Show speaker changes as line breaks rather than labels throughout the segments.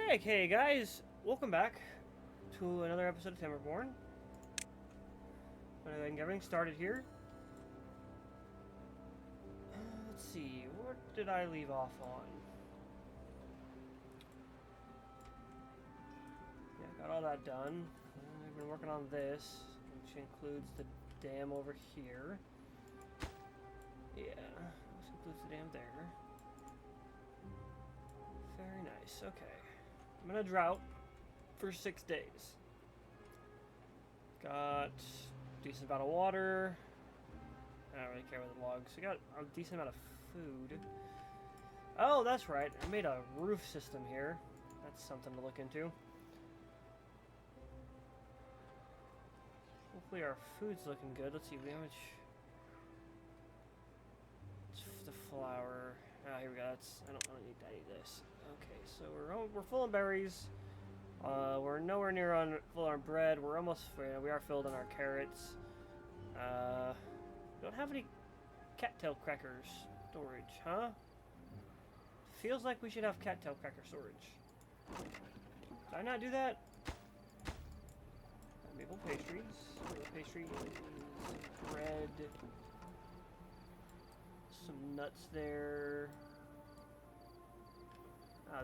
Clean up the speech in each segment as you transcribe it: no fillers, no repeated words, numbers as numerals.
Hey guys, welcome back to another episode of Timberborn. I'm gonna get everything started here. Let's see, what did I leave off on? Yeah, got all that done. I've been working on this, which includes the dam over here. Yeah, this includes the dam there. Very nice, okay. I'm in a drought for 6 days. Got a decent amount of water. I don't really care about the logs. I got a decent amount of food. Oh, that's right. I made a roof system here. That's something to look into. Hopefully our food's looking good. Let's see, how much... It's the flour. Ah, here we go. I don't need any of this. Okay, so we're full on berries. We're nowhere near full on bread. We're almost, we are filled on our carrots. Don't have any cattail crackers storage, huh? Feels like we should have cattail cracker storage. Did I not do that? Maple pastries. Pastry is bread. Some nuts there.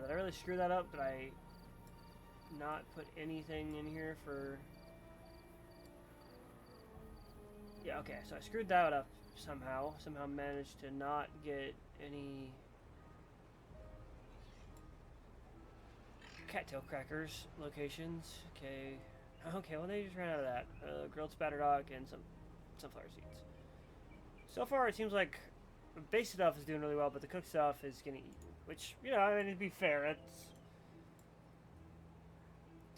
Did I really screw that up? Did I not put anything in here for... Yeah, okay, so I screwed that up somehow. Somehow managed to not get any cattail crackers locations. Okay. Okay, well they just ran out of that. Grilled spatterdock and some sunflower seeds. So far it seems like the base stuff is doing really well, but the cooked stuff is getting eaten. Which, you know, I mean, to be fair, it's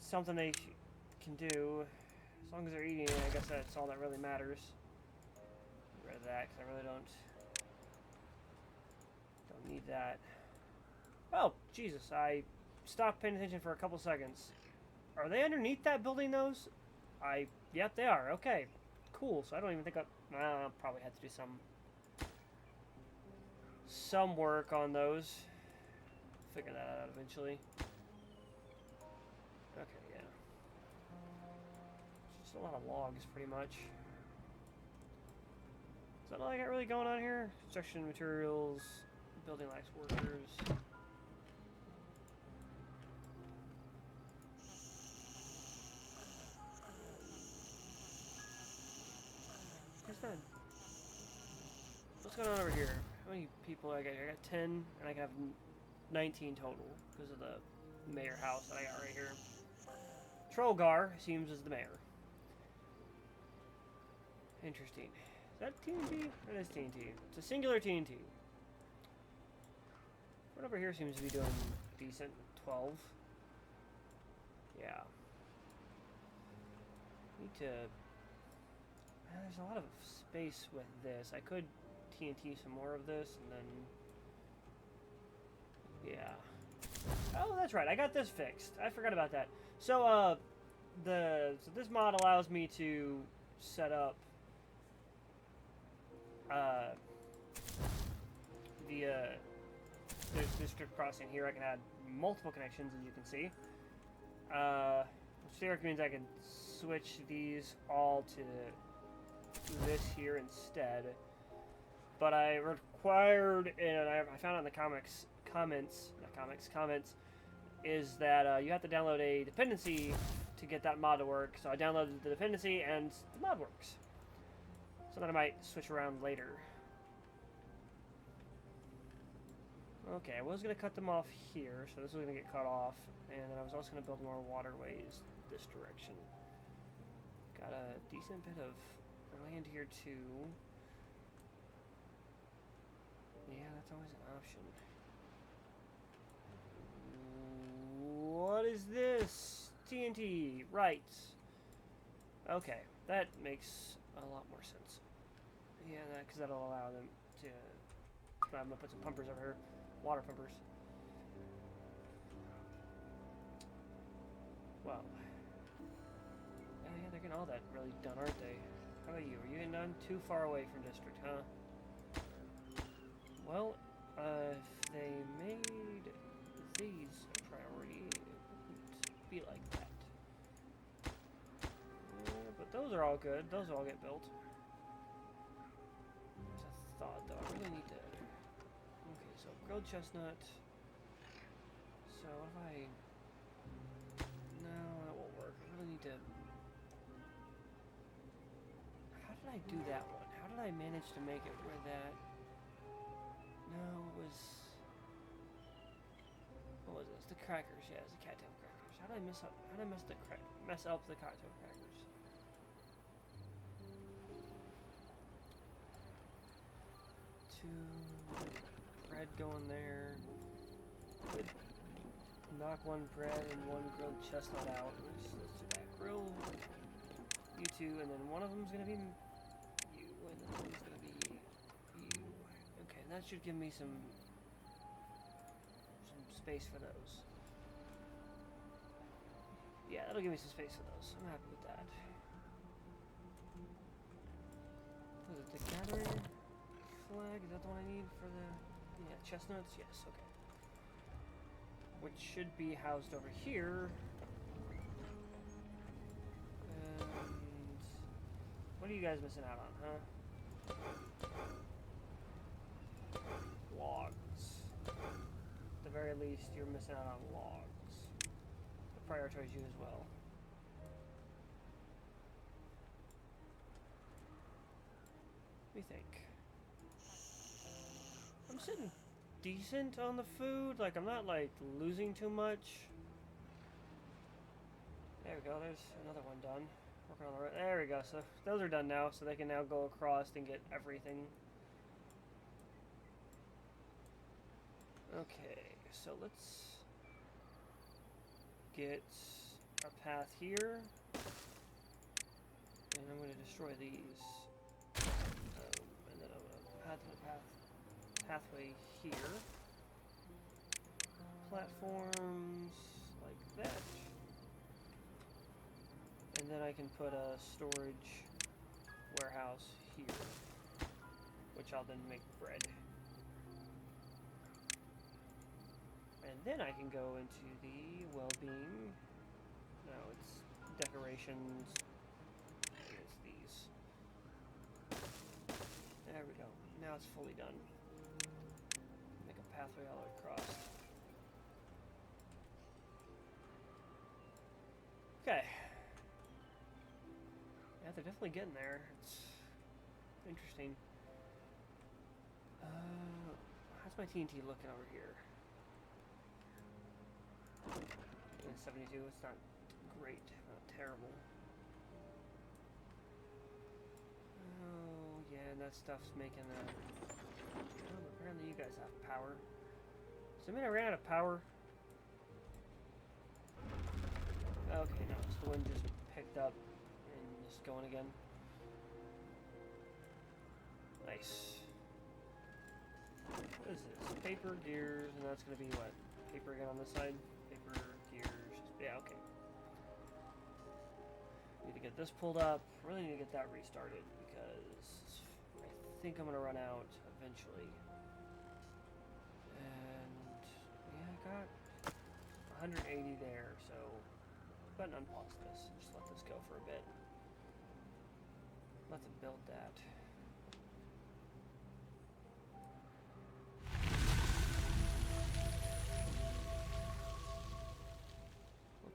something they can do. As long as they're eating it, I guess that's all that really matters. Get rid of that, because I really don't need that. Oh, Jesus, I stopped paying attention for a couple seconds. Are they underneath that building, those? Yep, they are. Okay, cool. So I don't even think I'll probably have to do some work on those. Figure that out eventually. Okay, yeah. It's just a lot of logs, pretty much. Is that all I got really going on here? Construction materials, building lacks workers. What's that? What's going on over here? How many people I got here? I got 10, and I can have 19 total because of the mayor house that I got right here. Trollgar seems as the mayor. Interesting. Is that TNT? That is TNT. It's a singular TNT. What over here seems to be doing decent. 12. Yeah. Need to... There's a lot of space with this. I could TNT some more of this and then... Yeah. Oh, that's right. I got this fixed. I forgot about that. So, this mod allows me to set up there's district crossing here. I can add multiple connections, as you can see. Which theoretically means I can switch these all to this here instead. But I required, and I found out in the comments, is that you have to download a dependency to get that mod to work. So I downloaded the dependency, and the mod works. So then I might switch around later. Okay, I was going to cut them off here, so this was going to get cut off. And then I was also going to build more waterways this direction. Got a decent bit of land here, too. Yeah, that's always an option. What is this? TNT. Right. Okay, that makes a lot more sense. Yeah, because that'll allow them to... I'm going to put some pumpers over here. Water pumpers. Well. Oh yeah, they're getting all that really done, aren't they? How about you? Are you getting done? Too far away from district, huh? Well, if they made these a priority, be like that. But those are all good. Those all get built. Just a thought, though. I really need to... Okay, so grilled chestnut. So if I... No, that won't work. I really need to... How did I do that one? How did I manage to make it where that... No, it was... What was this? The crackers. Yeah, it's the cattail crackers. How did I mess up? How did I mess up the cattail crackers? Bread going there. Could knock one bread and one grilled chestnut out. Let's do that. Grill you two, and then one of them's gonna be you, and then one's gonna be you. Okay, that should give me some space for those. Yeah, that'll give me some space for those. I'm happy with that. Was it the gathering flag? Is that the one I need for the... Yeah, chestnuts? Yes, okay. Which should be housed over here. And... What are you guys missing out on, huh? Logs. At the very least, you're missing out on logs. I'll prioritize you as well. What do you think? I'm sitting decent on the food. Like, I'm not, like, losing too much. There we go. There's another one done. Working on the right. There we go. So, those are done now. So, they can now go across and get everything. Okay. So, let's get a path here. And I'm going to destroy these. And then I'm going to add to the pathway here. Platforms like that. And then I can put a storage warehouse here, which I'll then make bread. And then I can go into the well-being. No, it's decorations. It's these. There we go. Now it's fully done. Make a pathway all the way across. Okay. Yeah, they're definitely getting there. It's interesting. How's my TNT looking over here? 72. It's not great. Not terrible. Oh, yeah, and that stuff's making oh, apparently you guys have power. Does that mean I ran out of power? Okay, no, it's the wind just picked up and just going again. Nice. What is this? Paper, gears, and that's gonna be what? Paper again on this side? Paper, gears, yeah, okay. Need to get this pulled up. Really need to get that restarted because I think I'm gonna run out eventually. And yeah, I got 180 there, so go ahead and unpause this and just let this go for a bit. Let them build that.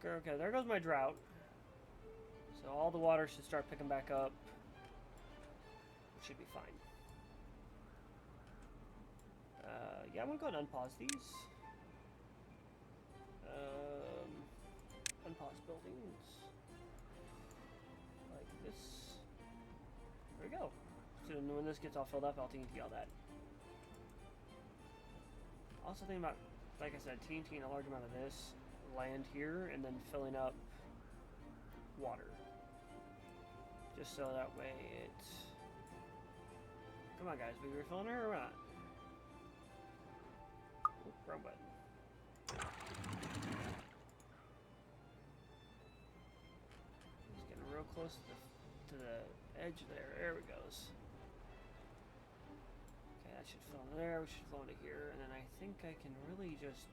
Okay, there goes my drought. So all the water should start picking back up. It should be fine. Yeah, I'm gonna go ahead and unpause these. Unpause buildings. Like this. There we go. So when this gets all filled up, I'll TNT all that. Also think about, like I said, TNTing a large amount of this land here and then filling up water. Just so that way it's... Come on guys, we refilling her or not? Oop, wrong button. Just getting real close to the edge there. There we goes. Okay, that should flow into there. We should flow into here. And then I think I can really just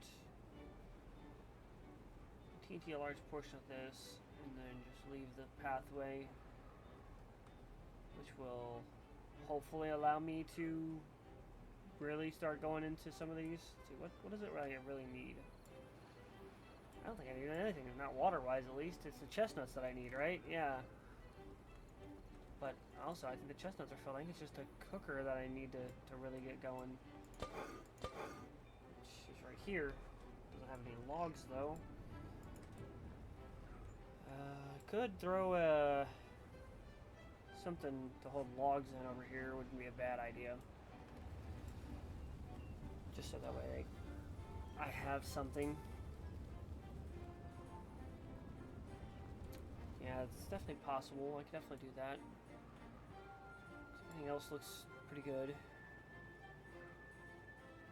TNT a large portion of this, and then just leave the pathway, which will hopefully allow me to really start going into some of these. Let's see, what is it I really need? I don't think I need anything, not water-wise at least. It's the chestnuts that I need, right? Yeah. But also, I think the chestnuts are filled. I think it's just a cooker that I need to really get going. Which is right here. Doesn't have any logs, though. Could throw something to hold logs in over here. Wouldn't be a bad idea. Just so that way I have something. Yeah, it's definitely possible. I could definitely do that. Everything else looks pretty good.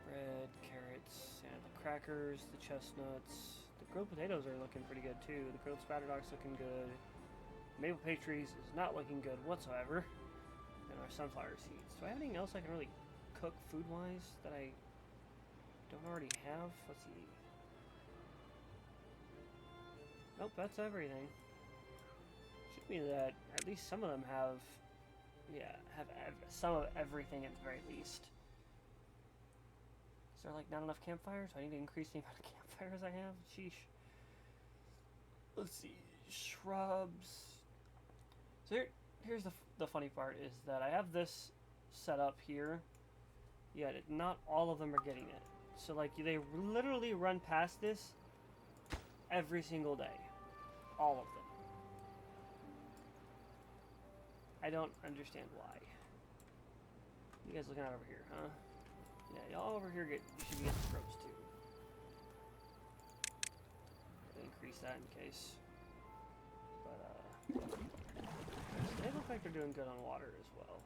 Bread, carrots, yeah, the crackers, the chestnuts. The grilled potatoes are looking pretty good too. The grilled spatterdock's looking good. Maple pastries is not looking good whatsoever. And our sunflower seeds. Do I have anything else I can really cook food-wise that I don't already have? Let's see. Nope, that's everything. Should be that at least some of them have, yeah, have some of everything at the very least. Is there like not enough campfires? Do I need to increase the amount of campfires I have? Sheesh. Let's see, shrubs. So here's the funny part is that I have this set up here, yet not all of them are getting it. So like they literally run past this every single day, all of them. I don't understand why. You guys looking out over here, huh? Yeah, y'all over here should be getting shrubs too. Increase that in case. But they look like they're doing good on water as well.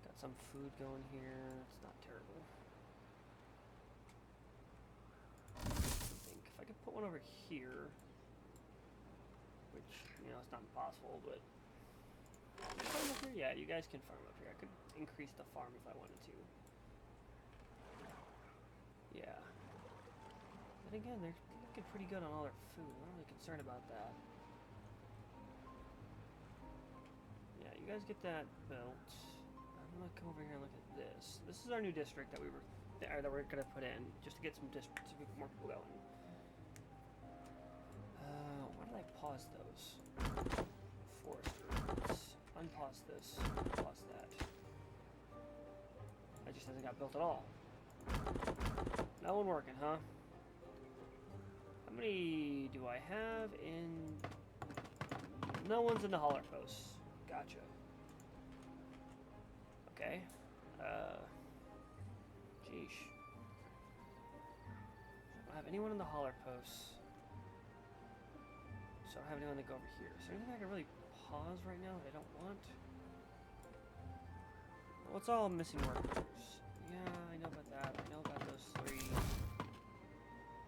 Got some food going here. It's not terrible. I think if I could put one over here, which, you know, it's not impossible, but farm up here? Yeah, you guys can farm up here. I could increase the farm if I wanted to. Yeah. But again, they're looking pretty good on all their food. I'm not really concerned about that. Yeah, you guys get that built. I'm gonna come over here and look at this. This is our new district that we're gonna put in just to get some districts to get more people going. Why did I pause those? Foresters. Unpause this. Pause that. That just hasn't got built at all. That one working, huh? How many do I have in? No one's in the holler posts. Gotcha. Okay. Sheesh. I don't have anyone in the holler posts. So I don't have anyone to go over here. Is there anything I can really pause right now that I don't want? Well, it's all missing workers. Yeah, I know about that. I know about those three.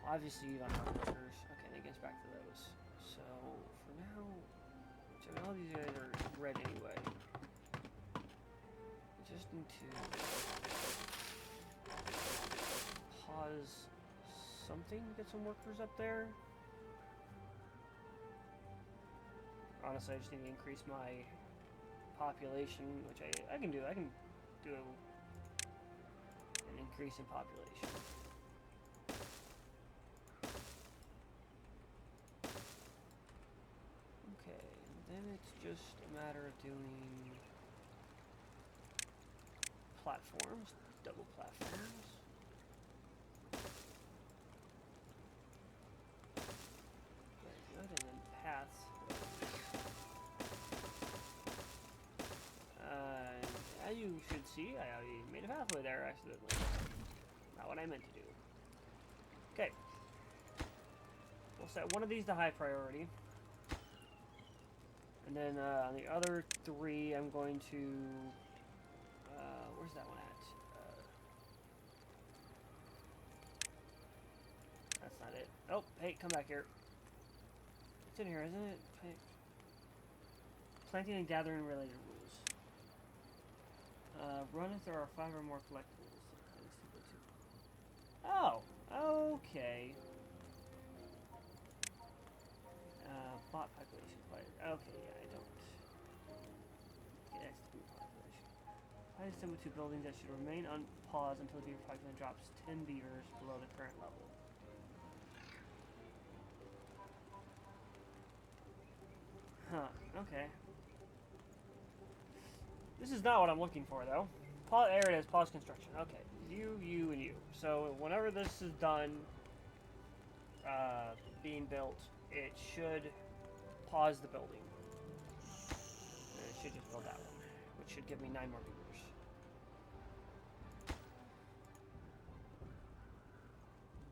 Obviously, you don't have workers. Okay, that gets back to those. So, for now, so all these guys are red anyway. We just need to pause something to get some workers up there. Honestly, I just need to increase my population, which I can do. I can do an increase in population. Okay, and then it's just a matter of doing platforms, double platforms. Very good, and then paths. As you should see, I made a pathway there accidentally. Not what I meant to do. Okay. We'll set one of these to high priority. And then on the other three, I'm going to... where's that one at? That's not it. Oh, hey, come back here. It's in here, isn't it? Planting and gathering related rules. Run if there are 5 or more collectibles. Oh, okay. plot population. But okay, yeah, I don't. Yeah, that's the population. I assume with 2 buildings that should remain on pause until the beaver population drops 10 beavers below the current level. Huh, okay. This is not what I'm looking for, though. There it is, pause construction. Okay, you, and you. So whenever this is done being built, it should pause the building. And it should just build that one, which should give me 9 more beavers.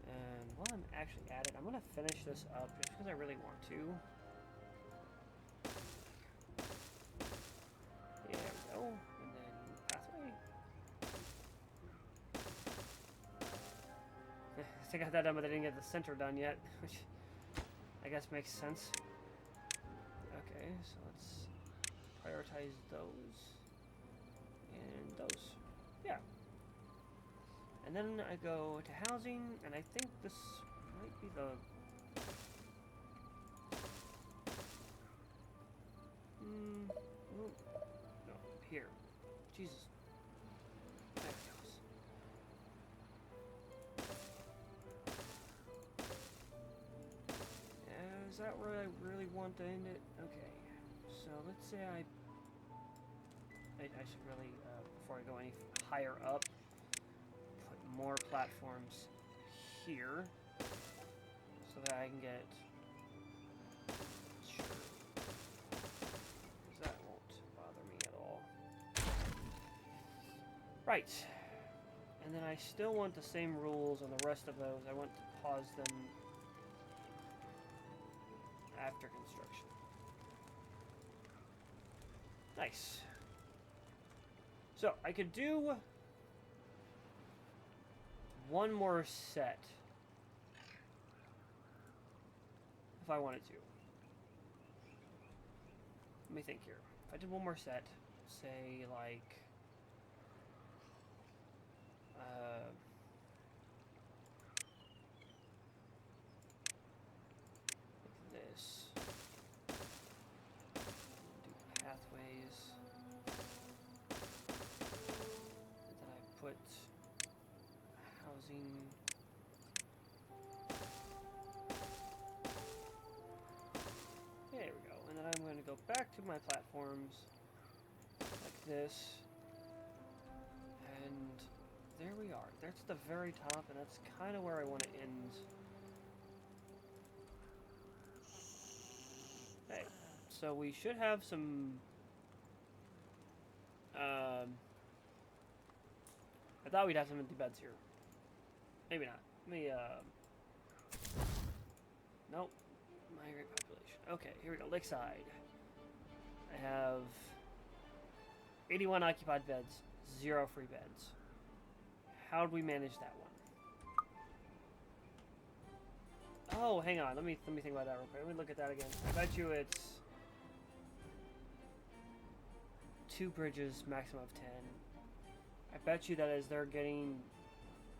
And while I'm actually at it, I'm going to finish this up just because I really want to. There we go. And then pathway. I think I got that done, but I didn't get the center done yet, which I guess makes sense. Okay, so let's prioritize those. And those. Yeah. And then I go to housing, and I think this might be the... no, here. Jesus. There it goes. Is that where I really want to end it? Okay. So let's say I should really, before I go any higher up, put more platforms here so that I can get... Sure. That won't bother me at all. Right. And then I still want the same rules on the rest of those. I want to pause them after construction. Nice. So, I could do one more set if I wanted to. Let me think here. If I did one more set, say like this. Do pathways. And then I put housing. There we go. And then I'm going to go back to my platforms like this. And there we are. That's the very top, and that's kind of where I want to end. Hey, so we should have some... I thought we'd have some empty beds here. Maybe not. Let me, nope. Migrate population. Okay, here we go. Lakeside. I have 81 occupied beds, 0 free beds. How do we manage that one? Oh, hang on. Let me think about that real quick. Let me look at that again. I bet you it's 2 bridges, maximum of 10. I bet you that as they're getting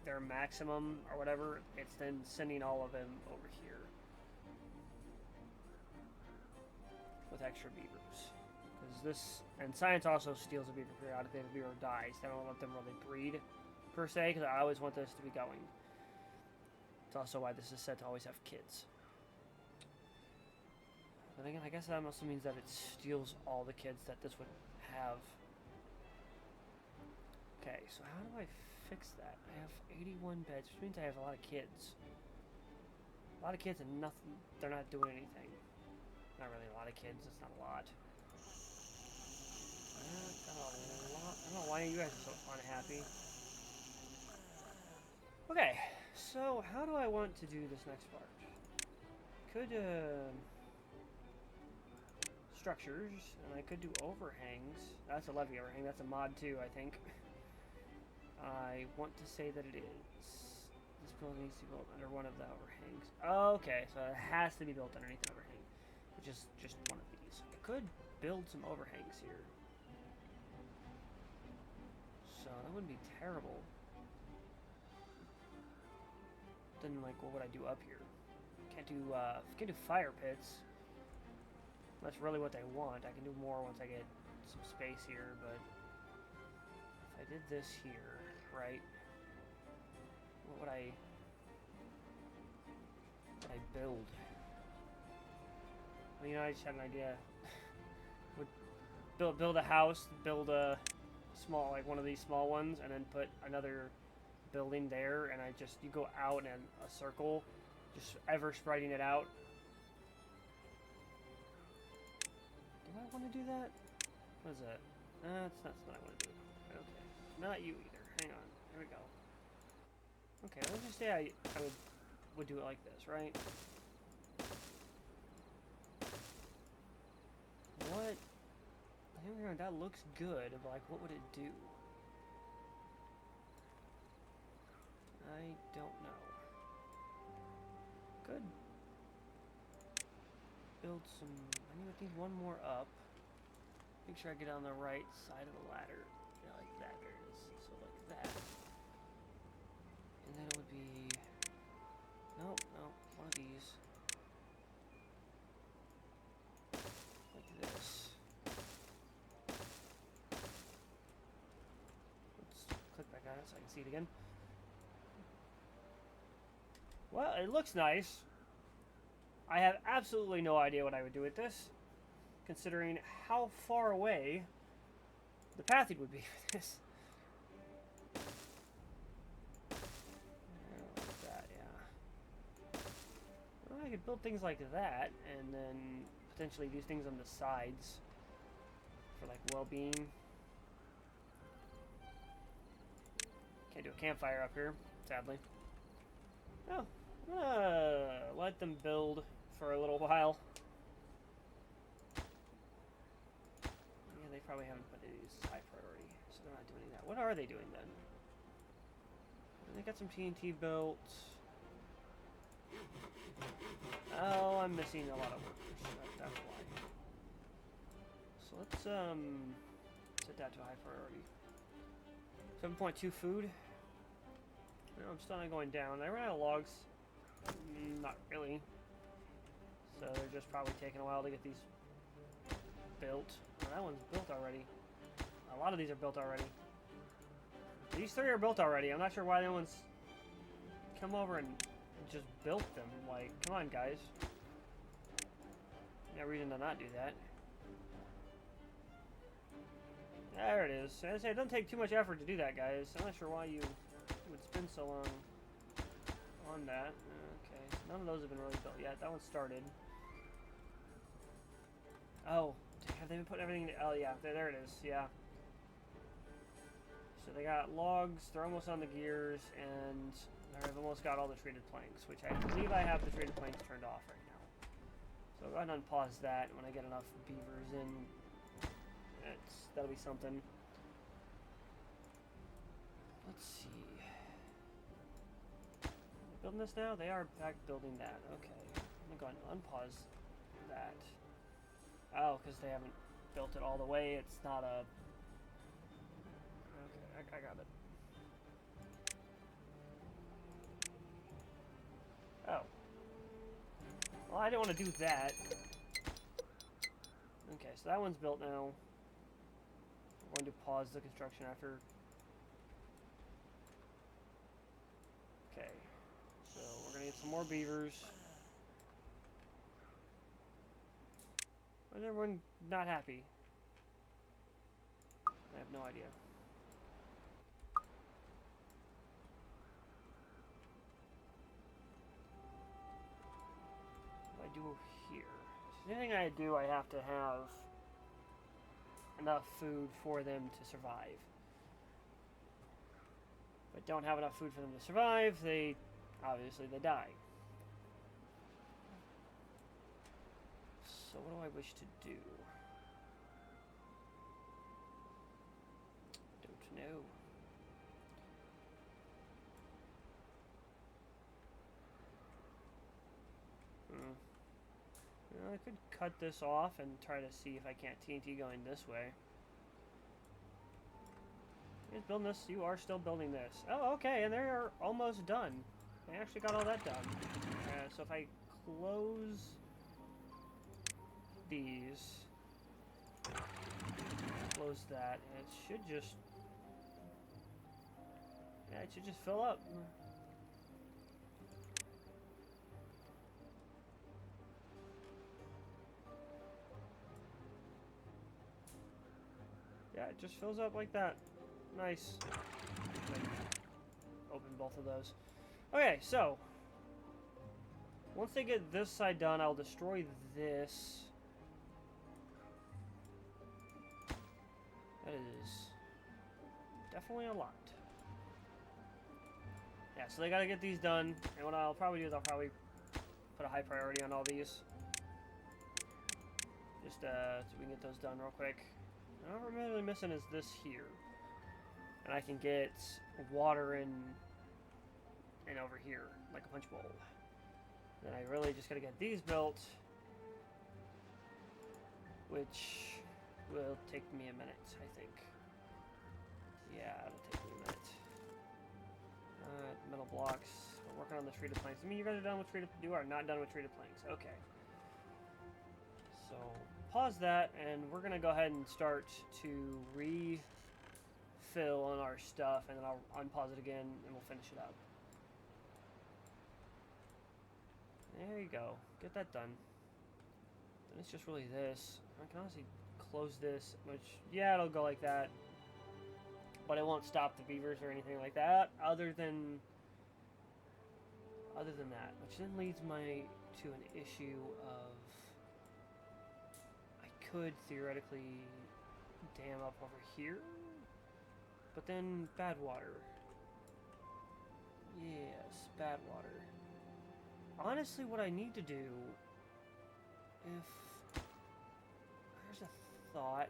their maximum or whatever, it's then sending all of them over here with extra beavers. Because this, and science also steals a beaver periodically if a beaver dies. They don't let them really breed per se, because I always want this to be going. It's also why this is said to always have kids. But again, I guess that also means that it steals all the kids that this would have. Okay, so how do I fix that? I have 81 beds, which means I have a lot of kids. A lot of kids and nothing. They're not doing anything. Not really a lot of kids. It's not a lot. Got a lot. I don't know why you guys are so unhappy. Okay, so how do I want to do this next part? Could, structures, and I could do overhangs. That's a levee overhang. That's a mod too, I think. I want to say that it is. This building needs to be built under one of the overhangs. Okay, so it has to be built underneath an overhang, which is just one of these. I could build some overhangs here. So that wouldn't be terrible. Then, like, what would I do up here? Can't do fire pits. That's really what they want. I can do more once I get some space here, but if I did this here, right? What would I build? Well, you know, I just had an idea. Would build a house, build a small, like one of these small ones, and then put another building there, and you go out in a circle, just ever spreading it out. Do I want to do that? What is that? That's not what I want to do. Okay. Not you either. Hang on. Here we go. Okay, let's just say I would do it like this, right? What? That looks good, but like, what would it do? I don't know. Good. Build some. I need one more up. Make sure I get on the right side of the ladder. Yeah, like that. There it is. So like that. And then it would be. Nope, one of these. Like this. Let's click back on it so I can see it again. Well, it looks nice. I have absolutely no idea what I would do with this, considering how far away the pathing would be with this. Like that, yeah. Well, I could build things like that, and then potentially do things on the sides for like well-being. Can't do a campfire up here, sadly. Oh. Let them build for a little while. Yeah, they probably haven't put these high priority, so they're not doing that. What are they doing then? They got some TNT built. Oh, I'm missing a lot of workers. That's why. So let's set that to high priority. 7.2 food. No, I'm still not going down. I ran out of logs. Not really. So they're just probably taking a while to get these built. Oh, that one's built already. A lot of these are built already. These three are built already. I'm not sure why no one's come over and just built them. Like, come on, guys. No reason to not do that. There it is. As I say, it doesn't take too much effort to do that, guys. I'm not sure why you would spend so long on that. Okay, so none of those have been really built yet. That one started. Oh, have they been putting everything? Oh yeah, there it is. Yeah. So they got logs. They're almost on the gears, and they've almost got all the treated planks, which I believe I have the treated planks turned off right now. So I'll go ahead and unpause that. When I get enough beavers in, that'll be something. Let's see. Building this now? They are back building that. Okay. I'm going to go ahead and unpause that. Oh, because they haven't built it all the way. It's not a... Okay, I got it. Oh. Well, I didn't want to do that. Okay, so that one's built now. I'm going to pause the construction after. Okay. So we're going to get some more beavers. Why is everyone not happy? I have no idea. What do I do here? So anything I do, I have to have enough food for them to survive. If I don't have enough food for them to survive, obviously they die. So what do I wish to do? Don't know. I could cut this off and try to see if I can't TNT going this way. You guys building this? You are still building this. Oh, okay, and they're almost done. They actually got all that done. So if I close these. Close that, and it should just... Yeah, it should just fill up. Yeah, it just fills up like that. Nice. Open both of those. Okay, so once they get this side done, I'll destroy this. That is definitely a lot. Yeah, so they gotta get these done, and what I'll probably do is I'll probably put a high priority on all these. Just so we can get those done real quick. And all we're really missing is this here. And I can get water in over here, like a punch bowl. Then I really just gotta get these built, which will take me a minute, I think. Yeah, it'll take me a minute. Alright, metal blocks. We're working on the treated planks. I mean, you guys are done with treated... You are not done with treated planks. Okay. So, pause that, and we're going to go ahead and start to refill on our stuff, and then I'll unpause it again, and we'll finish it up. There you go. Get that done. Then it's just really this. I can honestly close this, which, yeah, it'll go like that. But it won't stop the beavers or anything like that, other than that. Which then leads to an issue of... I could theoretically dam up over here, but then bad water. Yes, bad water. Honestly, what I need to do, if there's a thought,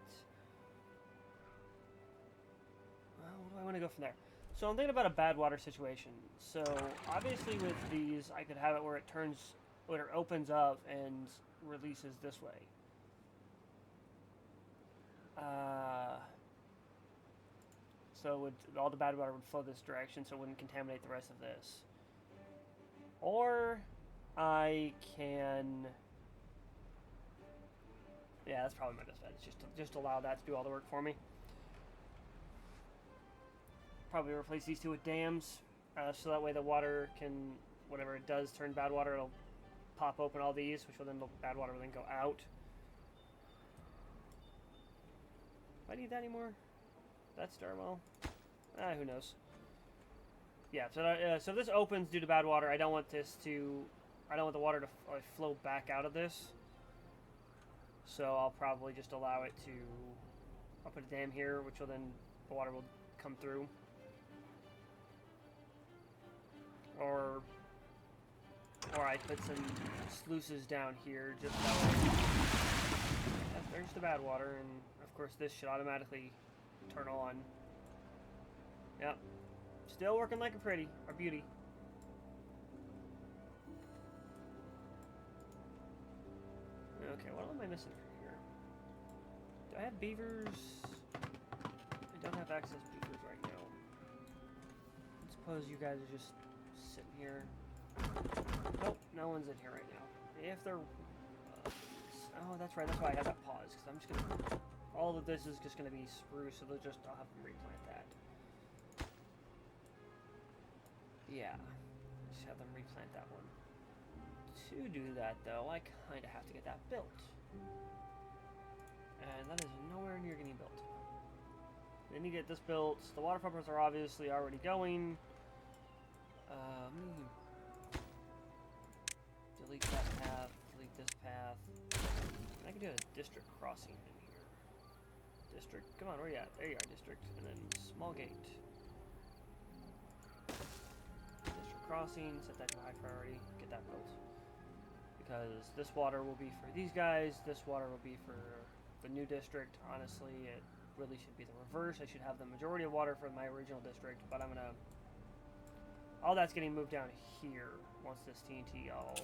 well, where do I want to go from there? So I'm thinking about a bad water situation. So obviously with these, I could have it where it opens up and releases this way. So all the bad water would flow this direction, so it wouldn't contaminate the rest of this. Or I can... Yeah, that's probably my best bet. It's just allow that to do all the work for me. Probably replace these two with dams, so that way the water can, whatever it does turn bad water, it'll pop open all these, which will then, the bad water will then go out. Do I need that anymore? That stairwell? Who knows? Yeah, so this opens due to bad water. I don't want the water to flow back out of this. So I'll probably just allow it to... I'll put a dam here, which will then... The water will come through. Or I put some sluices down here, just that way. There's the bad water, and of course this should automatically turn on. Yep. Still working like a beauty. Okay, what am I missing from here? Do I have beavers? I don't have access to beavers right now. I suppose you guys are just sitting here. Nope, no one's in here right now. If they're... oh, that's right, that's why I had that pause, because I'm just gonna... All of this is just gonna be spruce, so I'll have them replant that. Yeah, just have them replant that one. To do that, though, I kind of have to get that built. And that is nowhere near getting built. Then you get this built. The water pumpers are obviously already going. Delete that path, delete this path. I can do a district crossing in here. District, come on, where you at? There you are, district. And then small gate. District crossing, set that to high priority, get that built. Because this water will be for these guys, this water will be for the new district. Honestly, it really should be the reverse. I should have the majority of water for my original district, but I'm gonna... All that's getting moved down here once this TNT all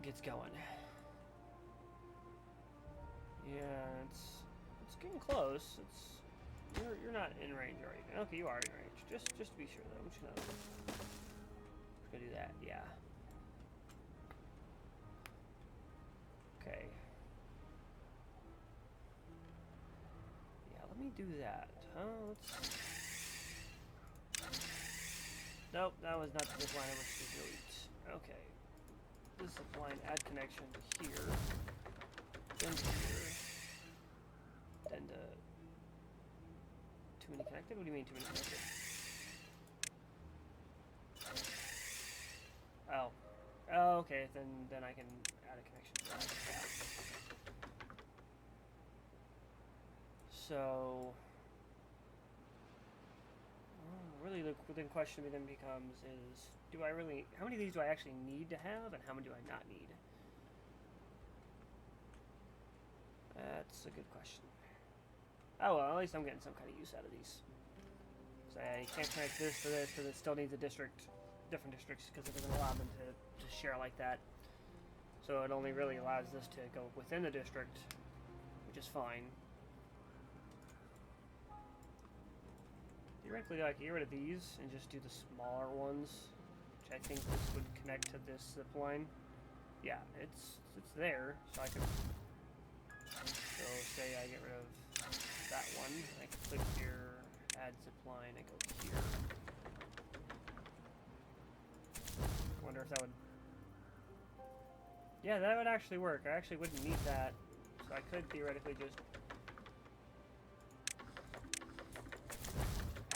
gets going. Yeah, it's getting close. You're not in range already. Okay, you are in range. Just to be sure though. I'm just gonna do that. Yeah. do that? Huh? Let's... Nope, that was not the zip line I wish to delete. Okay. This zip line, add connection to here. Then to here. Then to... Too many connected? What do you mean too many connected? Oh. Oh, okay, then I can add a connection to that. Yeah. So... really the question then becomes is, do I really... How many of these do I actually need to have, and how many do I not need? That's a good question. Oh, well, at least I'm getting some kind of use out of these. So I can't connect this to this because it still needs a different districts, because it doesn't allow them to share like that. So it only really allows this to go within the district, which is fine. Theoretically, I could get rid of these and just do the smaller ones, which I think this would connect to this zip line. Yeah, it's there, so I could... So say I get rid of that one, I can click here, add zip line, and go here. I wonder if that would... Yeah, that would actually work. I actually wouldn't need that, so I could theoretically just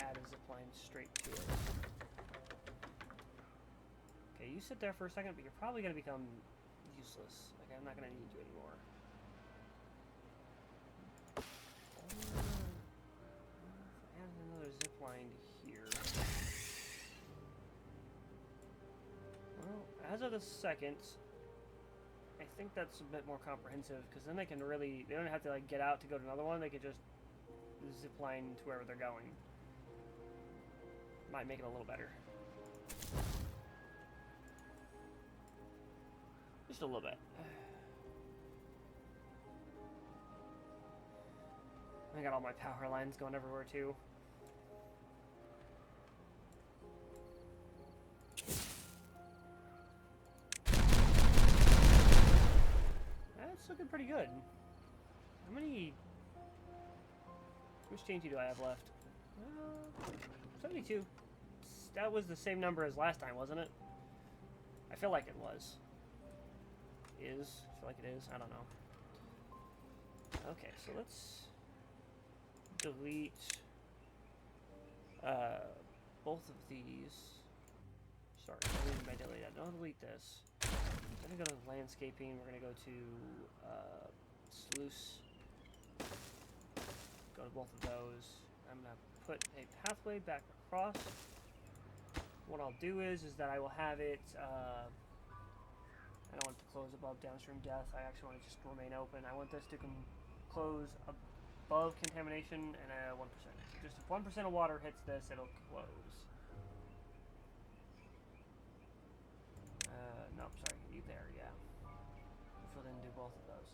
add a zip line straight to it. Okay, you sit there for a second, but you're probably going to become useless. Like, I'm not going to need you anymore. Add another zip line to here. Well, as of the second, I think that's a bit more comprehensive, because then they can really, they don't have to like get out to go to another one, they could just zip line to wherever they're going. Might make it a little better. Just a little bit. I got all my power lines going everywhere too. That's looking pretty good. How many... Which TNT do I have left? 72. That was the same number as last time, wasn't it? I feel like it was. I feel like it is. I don't know. Okay, so let's delete both of these. Sorry, I didn't mean by delete that. Don't delete this. I'm gonna go to landscaping. We're gonna go to sluice. Go to both of those. I'm gonna put a pathway back across. What I'll do is that I will have it. I don't want it to close above downstream death. I actually want it just to remain open. I want this to close above contamination and 1%. Just if 1% of water hits this, it'll close. Nope, sorry, you there, yeah. Fill in and do both of those.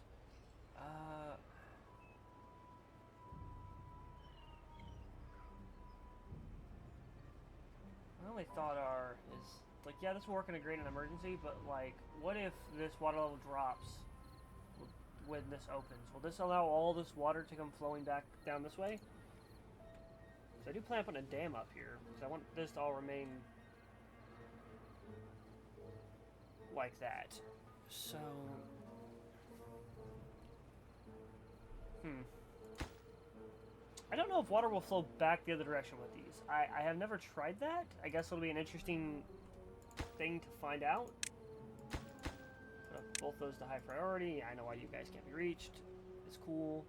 My only thought is, like, yeah, this will work in a great in emergency, but, like, what if this water level drops when this opens? Will this allow all this water to come flowing back down this way? So I do plan on putting a dam up here, because I want this to all remain like that. So... I don't know if water will flow back the other direction with these. I have never tried that. I guess it'll be an interesting thing to find out. Both those to high priority. I know why you guys can't be reached. It's cool.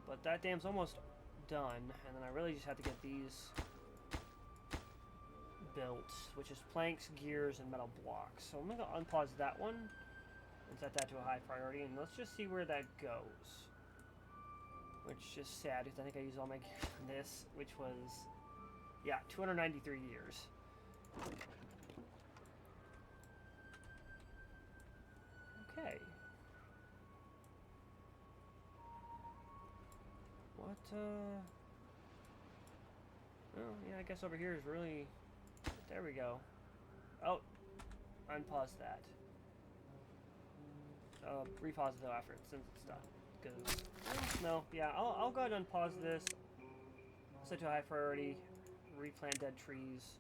But that dam's almost done. And then I really just have to get these built, which is planks, gears, and metal blocks. So I'm going to unpause that one and set that to a high priority. And let's just see where that goes. Which is sad, because I think I used all my gears on this, which was, yeah, 293 years. Okay. What, well, yeah, I guess over here is really... There we go. Oh, unpause that. Repause it though after since it's done. because no, yeah, I'll go ahead and pause this. Set to high priority. Replant dead trees.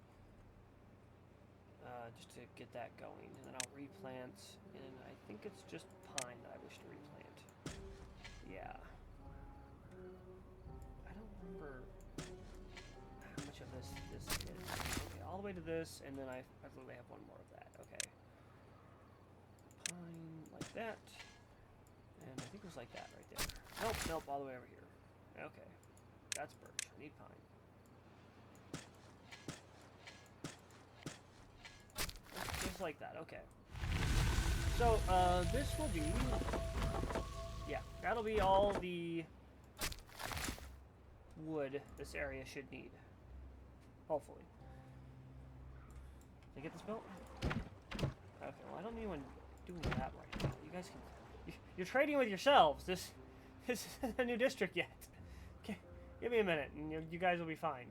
Just to get that going, and then I'll replant. And I think it's just pine that I wish to replant. Yeah. I don't remember how much of this is. Okay, all the way to this, and then I literally have one more of that. Okay. Pine like that. And I think it was like that right there. Nope, all the way over here. Okay. That's birch. I need pine. Just like that, okay. So, this will be... Yeah, that'll be all the wood this area should need. Hopefully. Did I get this built? Okay, well, I don't need anyone doing that right now. You guys can... You're trading with yourselves. This isn't a new district yet. Okay, give me a minute, and you guys will be fine.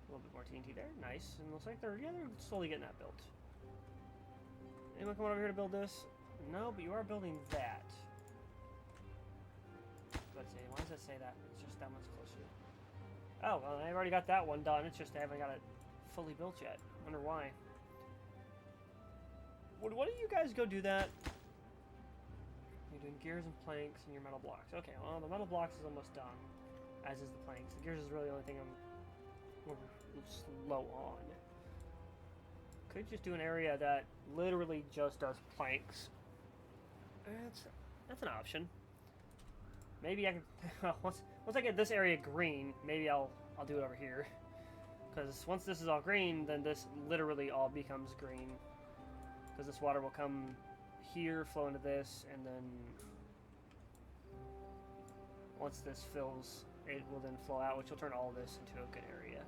A little bit more TNT there. Nice. And it looks like they're slowly getting that built. Anyone come over here to build this? No, but you are building that. Let's see. Why does that say that? It's just that much closer. Oh, well, I've already got that one done. It's just I haven't got it fully built yet. Wonder why. Why don't you guys go do that? You're doing gears and planks and your metal blocks. Okay, well, the metal blocks is almost done. As is the planks. The gears is really the only thing I'm slow on. Could just do an area that literally just does planks. That's an option. Maybe I can once I get this area green, maybe I'll do it over here. Because once this is all green, then this literally all becomes green. Because this water will come here, flow into this, and then once this fills, it will then flow out, which will turn all this into a good area.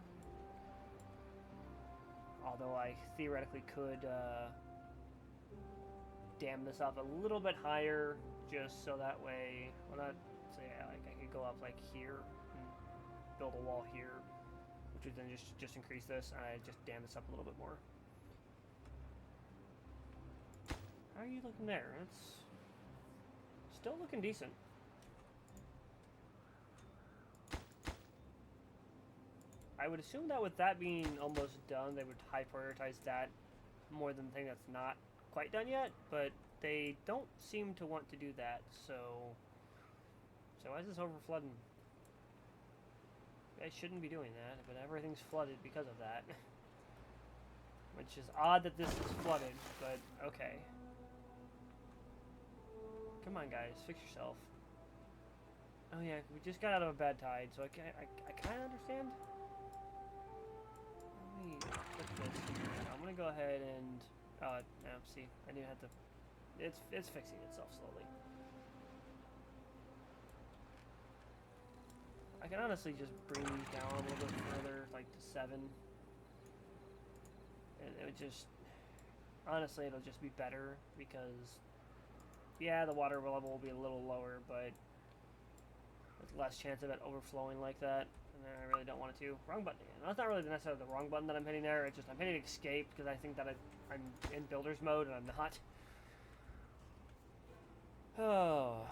Although I theoretically could dam this up a little bit higher, just so that way, well, not say like I could go up like here and build a wall here, which would then just increase this, and I just dam this up a little bit more. How are you looking there? It's still looking decent. I would assume that with that being almost done, they would high prioritize that more than the thing that's not quite done yet, but they don't seem to want to do that, so why is this over flooding? I shouldn't be doing that, but everything's flooded because of that. Which is odd that this is flooded, but okay. Come on, guys, fix yourself. Oh yeah, we just got out of a bad tide, so I kind of understand. Let me click this here. I'm gonna go ahead and no, see, I didn't have to. It's fixing itself slowly. I can honestly just bring these down a little bit further, like to 7. And it would just, honestly, it'll just be better because, yeah, the water level will be a little lower, but with less chance of it overflowing like that. And I really don't want it to. Wrong button again. That's not really necessarily the wrong button that I'm hitting there. It's just I'm hitting escape because I think that I'm in builder's mode and I'm not. Oh.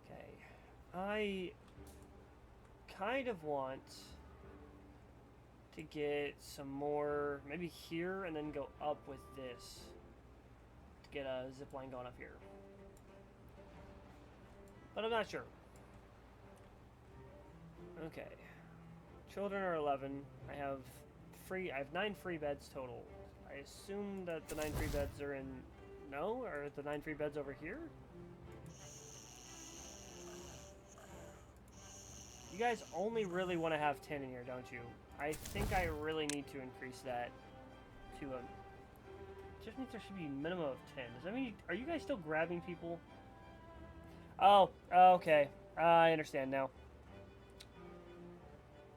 Okay. I kind of want to get some more, maybe here, and then go up with this to get a zip line going up here. But I'm not sure. Okay. Children are 11. I have 9 free beds total. I assume that the 9 free beds are in... No? Are the 9 free beds over here? You guys only really want to have 10 in here, don't you? I think I really need to increase that to a... Just means there should be a minimum of 10. Does that mean... Are you guys still grabbing people? Oh, okay. I understand now.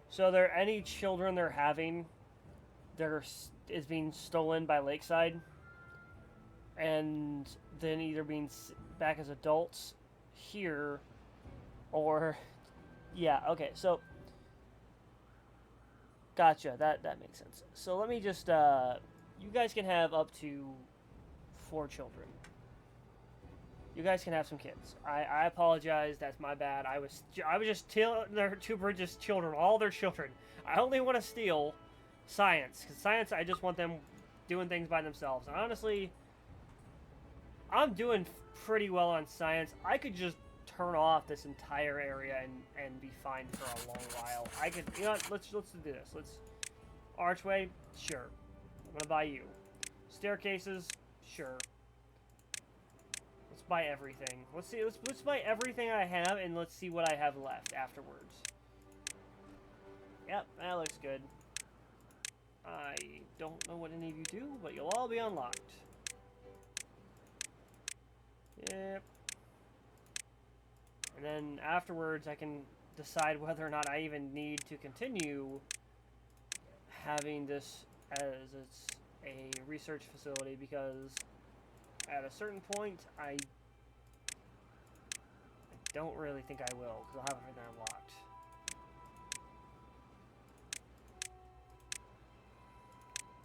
So there any children they're having is being stolen by Lakeside and then either being back as adults here or yeah, okay. So gotcha. That makes sense. So let me just you guys can have up to 4 children. You guys can have some kids. I apologize. That's my bad. I was just stealing their 2 bridges children, all their children. I only want to steal science, because science, I just want them doing things by themselves. And honestly, I'm doing pretty well on science. I could just turn off this entire area and be fine for a long while. I could, you know what, let's do this. Let's archway, sure. I'm gonna buy you. Staircases, sure. Let's buy everything. Let's buy everything I have, and let's see what I have left afterwards. Yep, that looks good. I don't know what any of you do, but you'll all be unlocked. Yep. And then afterwards, I can decide whether or not I even need to continue having this as a research facility, because at a certain point, I don't really think I will, because I'll have everything unlocked.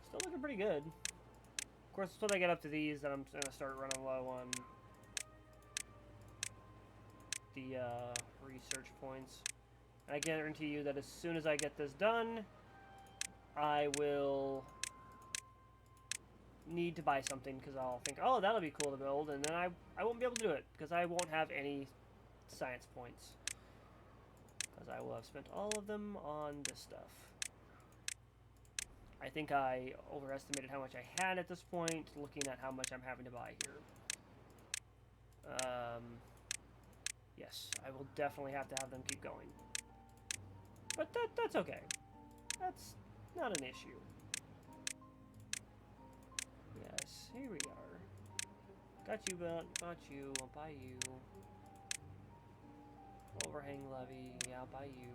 Still looking pretty good. Of course, until I get up to these, then I'm going to start running low on the research points. And I guarantee you that as soon as I get this done, I will need to buy something, because I'll think, oh, that'll be cool to build, and then I won't be able to do it, because I won't have any science points. Because I will have spent all of them on this stuff. I think I overestimated how much I had at this point, looking at how much I'm having to buy here. Yes, I will definitely have to have them keep going. But that's okay. That's not an issue. Yes, here we are. Got you, got you, I'll buy you. Overhang levy, yeah, I'll buy you.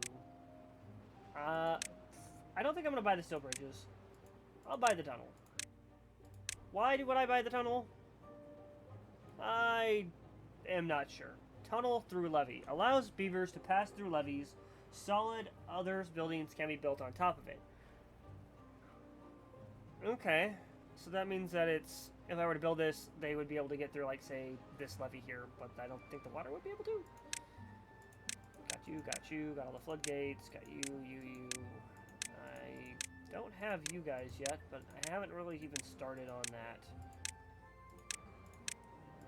I don't think I'm gonna buy the steel bridges. I'll buy the tunnel. Why would I buy the tunnel? I am not sure. Tunnel through levee. Allows beavers to pass through levees. Solid others buildings can be built on top of it. Okay. So that means that it's, if I were to build this, they would be able to get through, like, say, this levee here, but I don't think the water would be able to. Got you, got all the floodgates, got you. I don't have you guys yet, but I haven't really even started on that.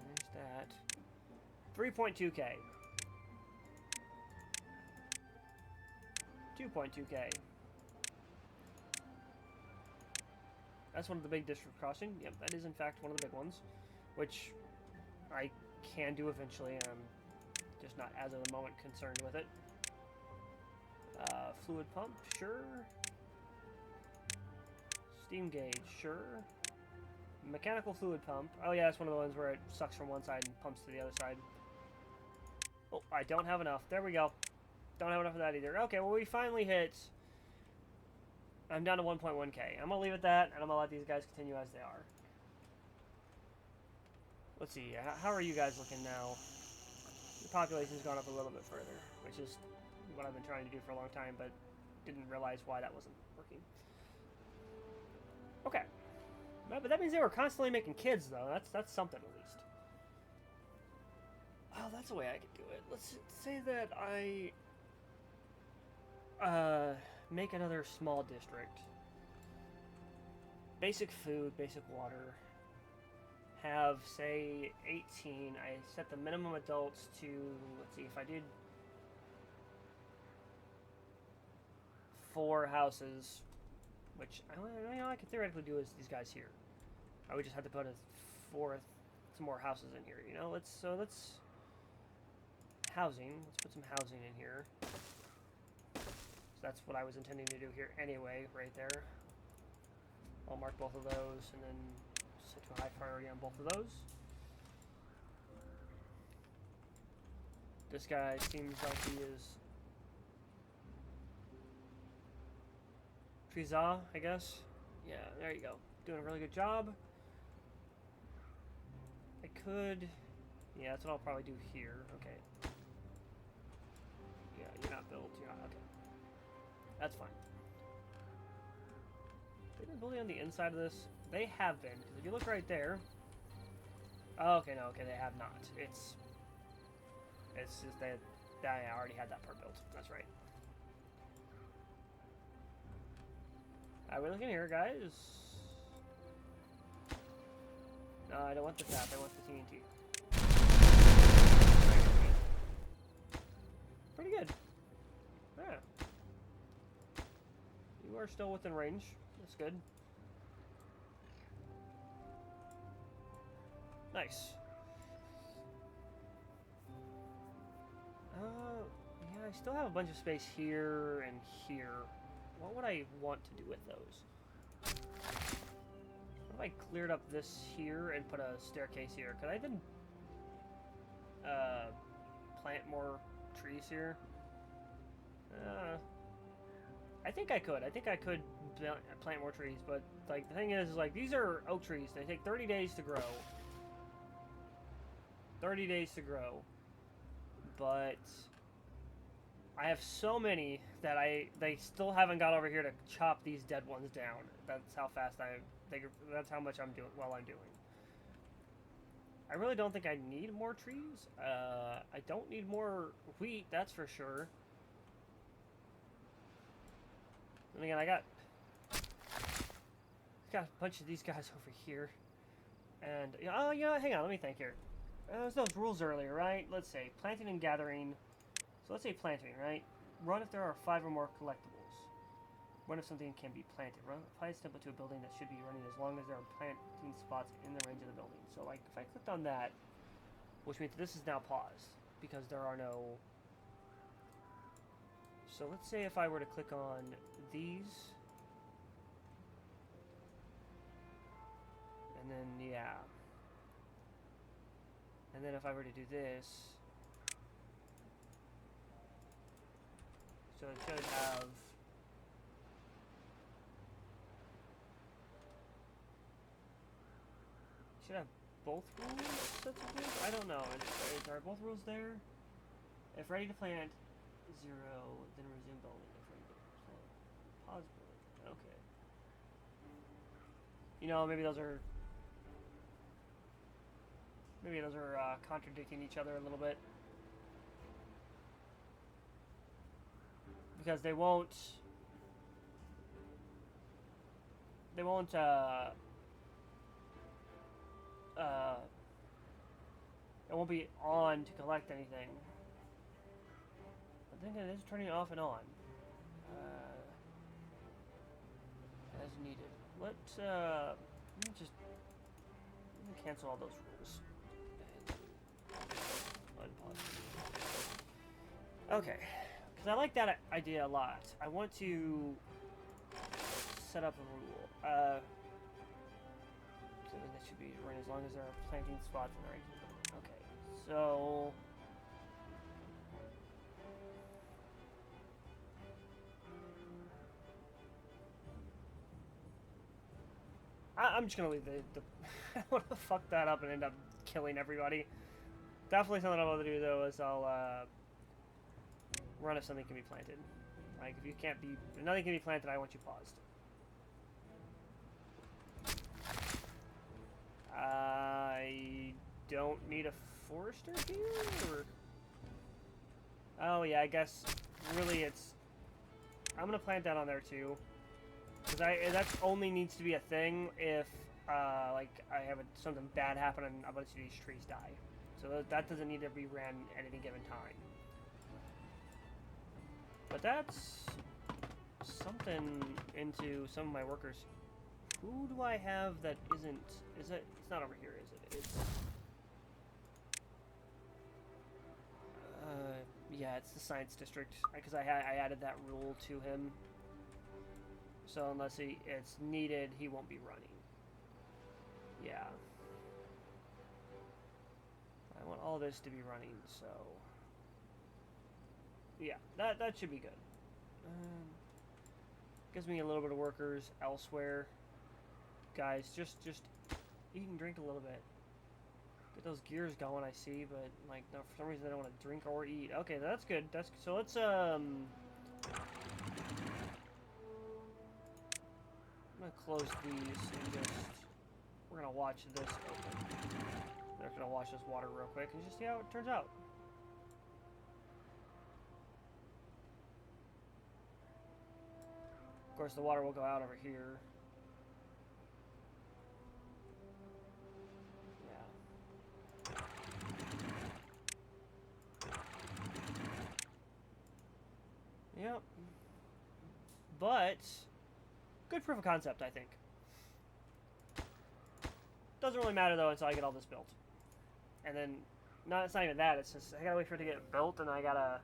There's that. 3.2k. 2.2k. That's one of the big district crossing. Yep, that is in fact one of the big ones, which I can do eventually, and I'm just not as of the moment concerned with it. Fluid pump, sure. Steam gauge, sure. Mechanical fluid pump. Oh yeah, that's one of the ones where it sucks from one side and pumps to the other side. Oh, I don't have enough. There we go. Don't have enough of that either. Okay, well we finally hit... I'm down to 1.1k. I'm going to leave it at that, and I'm going to let these guys continue as they are. Let's see. How are you guys looking now? The population's gone up a little bit further, which is what I've been trying to do for a long time, but didn't realize why that wasn't working. Okay. But that means they were constantly making kids, though. That's something, at least. Oh, that's the way I could do it. Let's say that I... make another small district. Basic food, basic water. Have, say, 18. I set the minimum adults to, let's see, if I did 4 houses, which I could theoretically do is these guys here. I would just have to put some more houses in here, you know? Let's housing. Let's put some housing in here. That's what I was intending to do here anyway, right there. I'll mark both of those and then set to a high priority on both of those. This guy seems like he is Triza, I guess. Yeah, there you go. Doing a really good job. I could... Yeah, that's what I'll probably do here. Okay. Yeah, you're not built. You're not... Okay. That's fine. They've been building on the inside of this. They have been, because if you look right there, Oh, okay, no, okay, they have not. It's just they I already had that part built. That's right. We're looking here, guys. No, I don't want the tap. I want the TNT. Pretty good. Yeah. You are still within range. That's good. Nice. Yeah, I still have a bunch of space here and here. What would I want to do with those? What if I cleared up this here and put a staircase here? Could I then plant more trees here? I think I could. I think I could plant more trees, but like the thing is like these are oak trees. They take 30 days to grow. 30 days to grow. But I have so many that they still haven't got over here to chop these dead ones down. That's how fast that's how much I'm doing while I'm doing. I really don't think I need more trees. I don't need more wheat, that's for sure. And again, I got a bunch of these guys over here. And, oh, you know, hang on, let me think here. There's those rules earlier, right? Let's say planting and gathering. So let's say planting, right? Run if there are 5 or more collectibles. Run if something can be planted. Run apply a template to a building that should be running as long as there are planting spots in the range of the building. So like if I clicked on that, which means this is now paused because there are no. So let's say if I were to click on these, and then yeah. And then if I were to do this, so it should have, both rules sets of rules? I don't know. Are both rules there? If ready to plant, 0, then resume building. If ready to plant, pause building. Okay. You know, maybe those are contradicting each other a little bit. Because they won't it won't be on to collect anything. I think it is turning off and on. As needed. Let me cancel all those rules. Unpause. Okay. Because I like that idea a lot. I want to set up a rule. Something that should be running as long as there are planting spots in the right. Okay, so I'm just gonna leave the I don't want to fuck that up and end up killing everybody. Definitely something I'm going to do though is I'll run if something can be planted. Like if nothing can be planted, I want you paused. I don't need a forester here? Or... Oh yeah, I guess really I'm gonna plant that on there too. Because that only needs to be a thing if like I have something bad happen and a bunch of these trees die. So that doesn't need to be ran at any given time. But that's something into some of my workers. Who do I have that isn't... It's not over here, is it? It's... yeah, it's the science district. Because I added that rule to him. So unless it's needed, he won't be running. Yeah. I want all this to be running, so... Yeah, that should be good. Gives me a little bit of workers elsewhere. Guys, just eat and drink a little bit. Get those gears going, I see, but like no, for some reason I don't want to drink or eat. Okay, that's good. So let's I'm gonna close these and we're gonna watch this open. They're gonna wash this water real quick and just see how it turns out. Of course, the water will go out over here. Yeah. Yep. But good proof of concept, I think. Doesn't really matter though until I get all this built. And then, it's not even that, it's just I gotta wait for it to get built and I gotta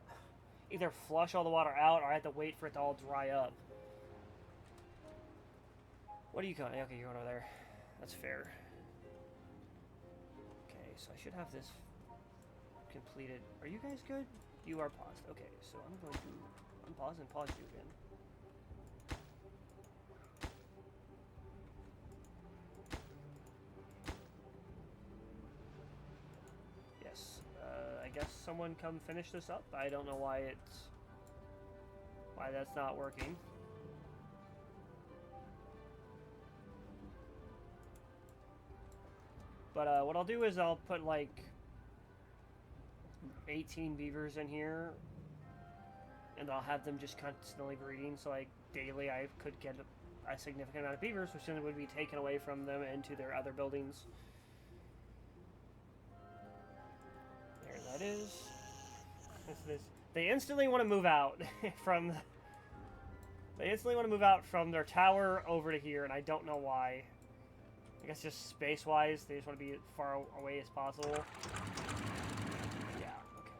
either flush all the water out or I have to wait for it to all dry up. What are you going? Okay, you're going over there. That's fair. Okay, so I should have this completed. Are you guys good? You are paused. Okay, so I'm going to unpause and pause you again. Yes. I guess someone come finish this up. I don't know why that's not working. But what I'll do is I'll put like 18 beavers in here, and I'll have them just constantly breeding. So like daily, I could get a significant amount of beavers, which then would be taken away from them into their other buildings. There that is. This. They instantly want to move out from. They instantly want to move out from their tower over to here, and I don't know why. I guess just space-wise, they just want to be as far away as possible. Yeah, okay.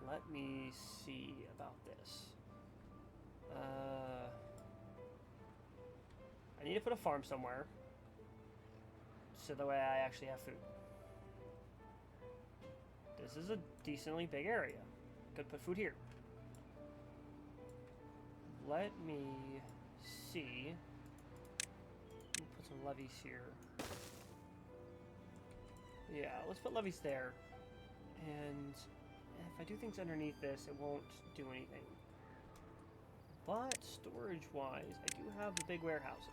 Let me see about this. I need to put a farm somewhere, so that way I actually have food. This is a decently big area. Could put food here. Let me see. Put some levees here. Yeah, let's put levees there. And if I do things underneath this, it won't do anything. But storage-wise, I do have the big warehouses.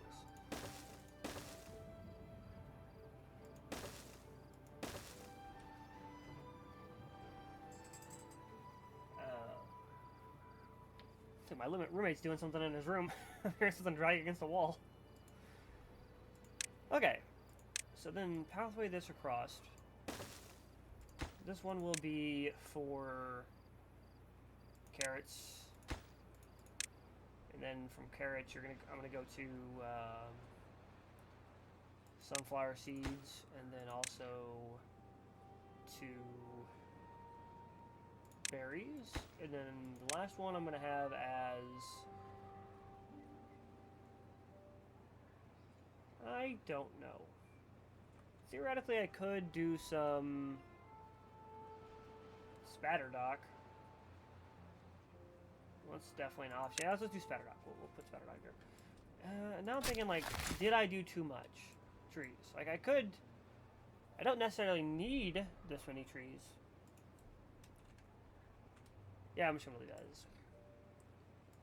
My roommate's doing something in his room. There's something dragging against the wall. Okay. So then pathway this across. This one will be for carrots. And then from carrots, I'm gonna go to sunflower seeds, and then also to berries, and then the last one I'm gonna have as I don't know. Theoretically, I could do some spatterdock. Well, that's definitely an option. Yeah, let's just do spatterdock. We'll put spatterdock here. Now I'm thinking, like, did I do too much trees? Like, I don't necessarily need this many trees. Yeah, I'm just gonna leave that as.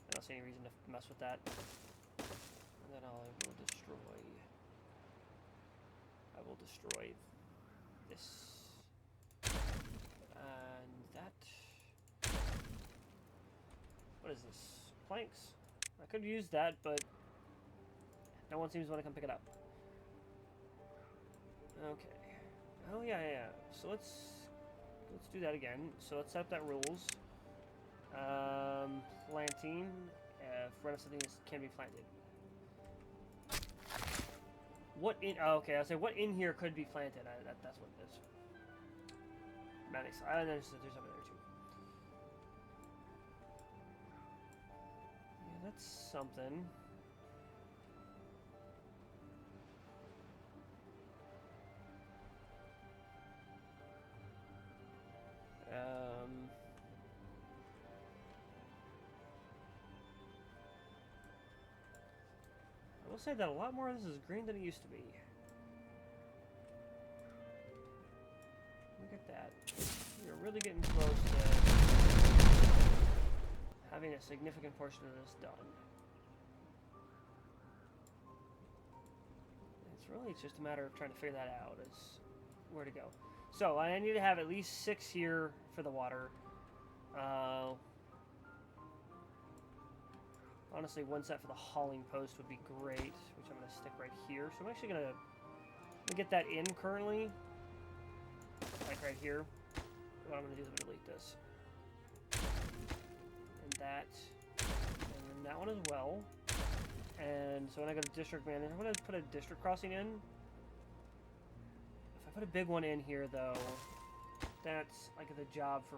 I don't see any reason to mess with that. And then I will destroy this. And that. What is this? Planks. I could use that, but no one seems to want to come pick it up. Okay. Oh yeah. So let's do that again. So let's set up that rules. Planting. Run of something that can be planted. What in? Oh, okay, I'll say what in here could be planted. That's what it is. Nice. There's something there too. Yeah, that's something. I will say that a lot more of this is green than it used to be. Look at that. You're really getting close to having a significant portion of this done. It's really, it's just a matter of trying to figure that out, is where to go. So, I need to have at least 6 here for the water. Honestly, one set for the hauling post would be great, which I'm going to stick right here. So I'm actually going to get that in currently. Like right here. What I'm going to do is I'm going to delete this. And that. And then that one as well. And so when I go to district manager, I'm going to put a district crossing in. If I put a big one in here, though, that's like the job for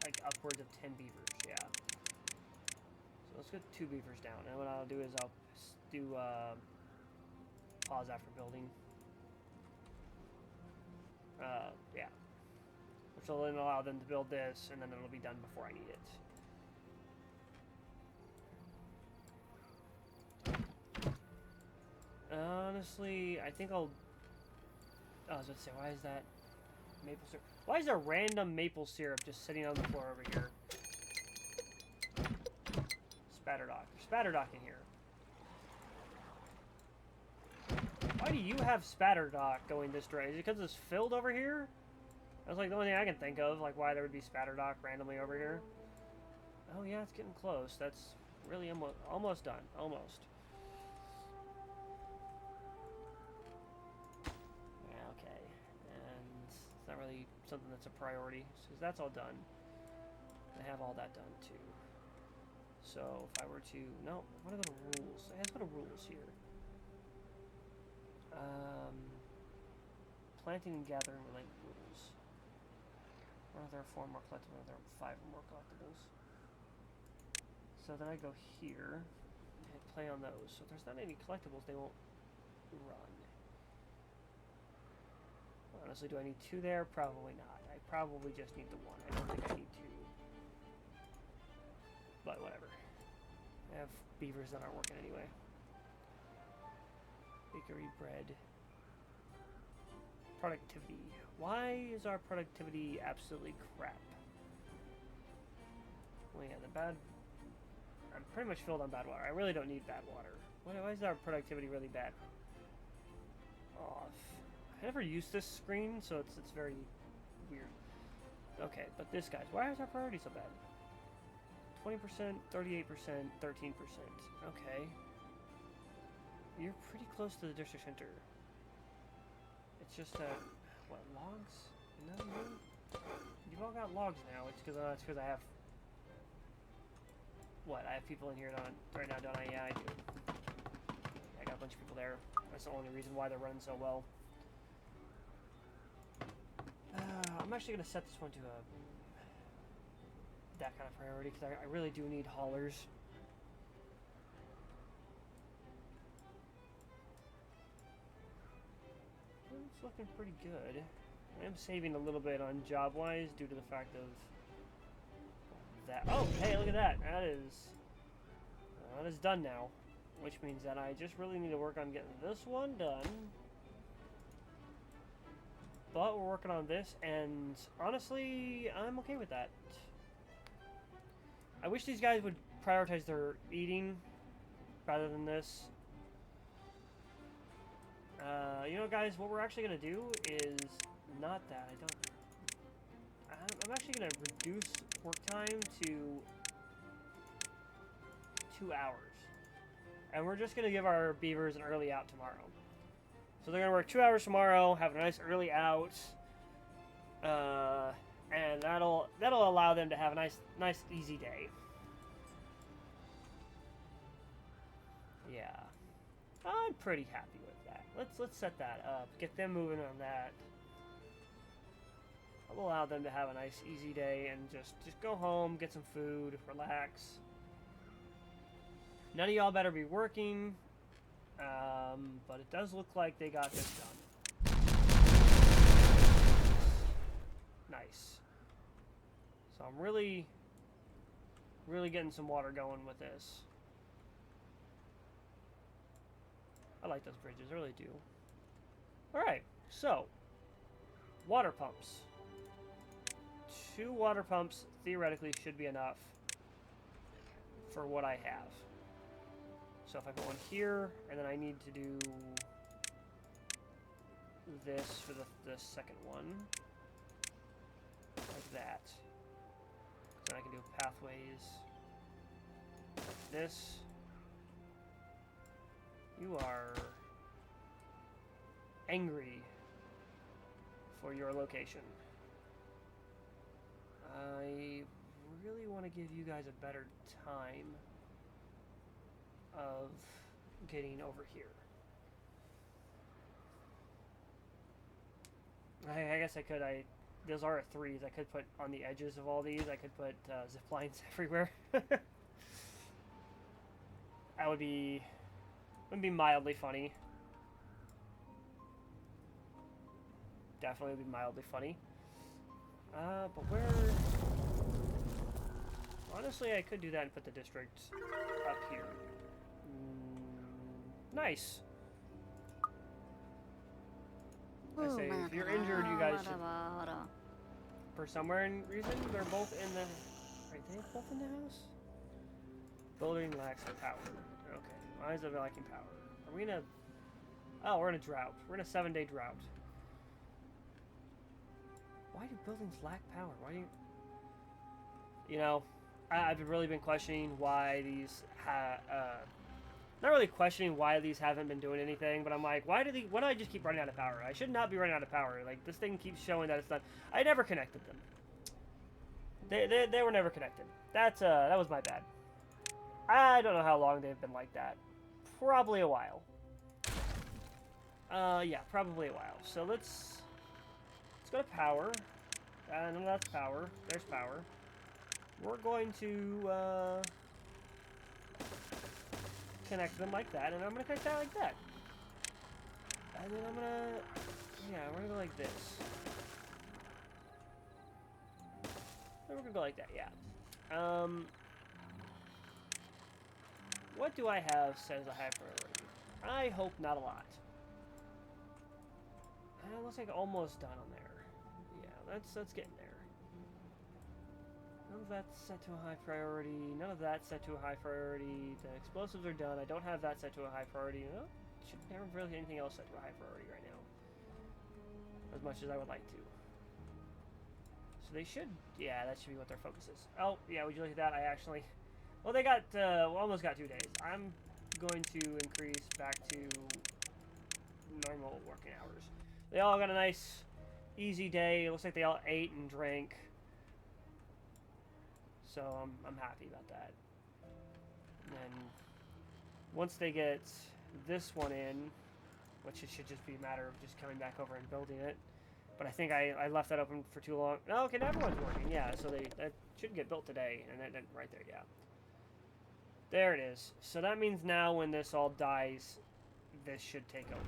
like upwards of 10 beavers, yeah. So let's get 2 beavers down. And what I'll do is I'll do pause after building. Yeah. Which will then allow them to build this, and then it'll be done before I need it. Honestly, I think I'll... Oh, I was about to say, why is that maple syrup? Why is there random maple syrup just sitting on the floor over here? Spatterdock. There's Spatterdock in here. Why do you have Spatterdock going this direction? Is it because it's filled over here? That's like the only thing I can think of, like why there would be Spatterdock randomly over here. Oh yeah, it's getting close. That's really almost done. Almost. Not really something that's a priority, because that's all done. I have all that done too. So if I were to, no, what are the rules? I have the rules here. Planting and gathering related rules. One of there 4 more collectibles, one of there 5 more collectibles. So then I go here and play on those. So if there's not any collectibles, they won't run. Honestly, do I need 2 there? Probably not. I probably just need the 1. I don't think I need 2. But whatever. I have beavers that aren't working anyway. Bakery bread. Productivity. Why is our productivity absolutely crap? Well, yeah, the bad... I'm pretty much filled on bad water. I really don't need bad water. Why is our productivity really bad? Off. I never used this screen, so it's very weird. Okay, but this guy's, why is our priority so bad? 20%, 38%, 13%. Okay. You're pretty close to the district center. It's just what, logs? No, you've all got logs now. It's because I have, what, I have people in here right now, don't I? Yeah, I do. I got a bunch of people there. That's the only reason why they're running so well. I'm actually going to set this one to that kind of priority because I really do need haulers. It's looking pretty good. I am saving a little bit on job-wise due to the fact of that. Oh, hey, look at that. That is done now, which means that I just really need to work on getting this one done. But we're working on this, and honestly, I'm okay with that. I wish these guys would prioritize their eating rather than this. You know, guys, what we're actually going to do is not that. I'm actually going to reduce work time to 2 hours. And we're just going to give our beavers an early out tomorrow. So they're going to work 2 hours tomorrow, have a nice early out, and that'll allow them to have a nice easy day. Yeah, I'm pretty happy with that. Let's set that up, get them moving on that. I'll allow them to have a nice easy day and just go home, get some food, relax. None of y'all better be working. But it does look like they got this done. Nice. So I'm really getting some water going with this. I like those bridges, I really do. Alright, so water pumps. 2 water pumps theoretically should be enough for what I have. So if I put one here, and then I need to do this for the second one. Like that. Then I can do pathways. Like this. You are angry for your location. I really want to give you guys a better time of getting over here. I guess I could, those are threes. I could put on the edges of all these. I could put zip lines everywhere. That would be mildly funny. Definitely would be mildly funny. But where... Honestly, I could do that and put the district up here. Nice. I say, if you're injured, you guys should... For some reason, they're both in the... Are they both in the house? Building lacks power. Okay. Why is it lacking power? Are we in a... Oh, we're in a drought. We're in a 7-day drought. Why do buildings lack power? Why do you... You know, I've really been questioning why these not really questioning why these haven't been doing anything, but I'm like, why do I just keep running out of power? I should not be running out of power. Like, this thing keeps showing that it's not... I never connected them. They were never connected. That was my bad. I don't know how long they've been like that. Probably a while. Yeah, probably a while. So let's go to power. None of that's power. There's power. We're going to connect them like that, and I'm gonna connect that like that. And then I'm gonna, yeah, we're gonna go like this. And we're gonna go like that, yeah. What do I have set as a high priority? I hope not a lot. It looks like almost done on there. Yeah, that's getting there. None of that's set to a high priority. None of that's set to a high priority. The explosives are done. I don't have that set to a high priority. No, shouldn't have really anything else set to a high priority right now. As much as I would like to. So they should, yeah, that should be what their focus is. Oh, yeah, would you look at that? I actually, well, they got, almost got 2 days. I'm going to increase back to normal working hours. They all got a nice, easy day. It looks like they all ate and drank. So I'm happy about that. And then once they get this one in, which it should just be a matter of just coming back over and building it. But I think I left that open for too long. Oh, okay, now everyone's working. Yeah, so that should get built today. And then right there, yeah. There it is. So that means now when this all dies, this should take over.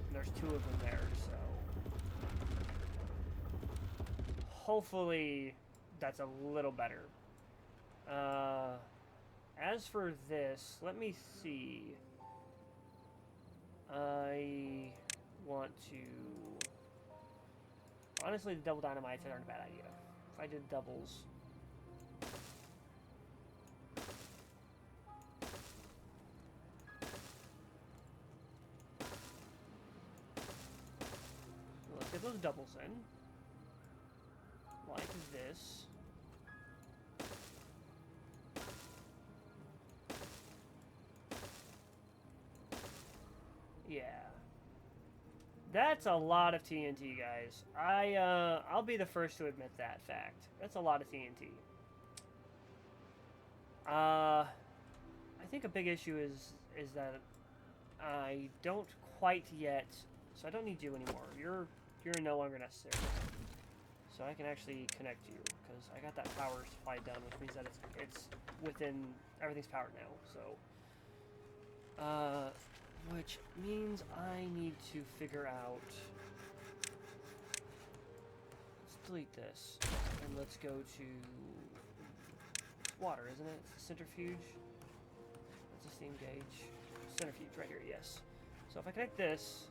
And there's 2 of them there, so hopefully that's a little better. As for this, let me see. I want to... Honestly, the double dynamites aren't a bad idea. If I did doubles... Let's get those doubles in. Like this. Yeah. That's a lot of TNT, guys. I'll be the first to admit that fact. That's a lot of TNT. I think a big issue is that I don't quite yet, so I don't need you anymore. You're no longer necessary. So I can actually connect you, because I got that power supply done, which means that it's within, everything's powered now, so. Which means I need to figure out, let's delete this, and let's go to water, isn't it? It's a centrifuge. That's a steam gauge. Centrifuge, right here, yes. So if I connect this,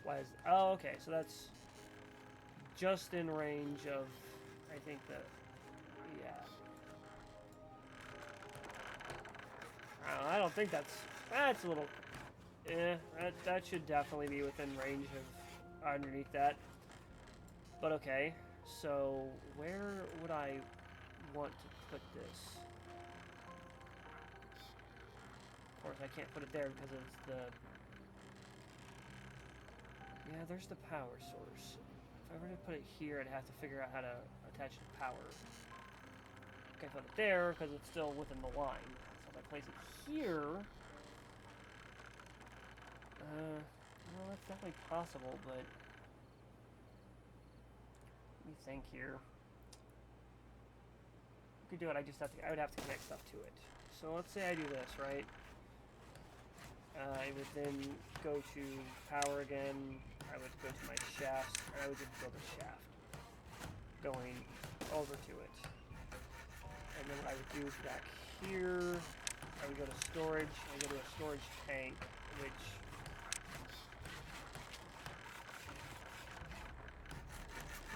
why is, oh, okay, so that's just in range of, I think that, yeah. I don't think that's a little, that should definitely be within range of underneath that. But okay, so where would I want to put this? Of course, I can't put it there because it's the... Yeah, there's the power source. If I were to put it here, I'd have to figure out how to attach the power. Okay, put it there because it's still within the line. So if I place it here... well, that's definitely possible, but... Let me think here. I could do it, I would have to connect stuff to it. So let's say I do this, right? I would then go to power again, I would go to my shaft, and I would just build a shaft going over to it. And then what I would do is back here, I would go to storage, I would go to a storage tank, which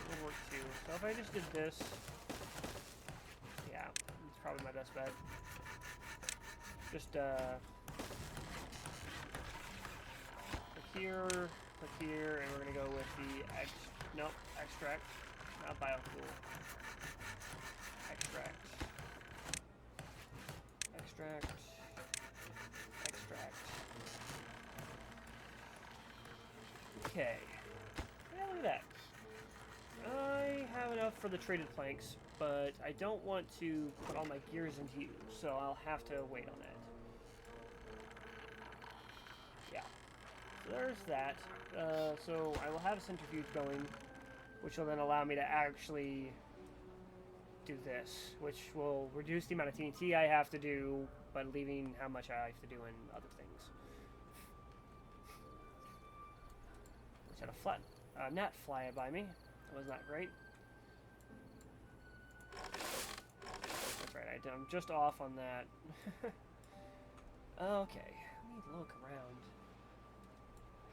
would work too. So if I just did this, yeah, it's probably my best bet. Just click here, and we're gonna go with the extract, not biofuel. Extract. Okay. Yeah, look at that. I have enough for the traded planks, but I don't want to put all my gears into use, so I'll have to wait on that. Yeah. So there's that. So I will have a centrifuge going, which will then allow me to actually do this, which will reduce the amount of TNT I have to do, but leaving how much I have to do in other things. Which had a flat gnat fly by me. That was not great. That's right, I'm just off on that. Okay, let me look around.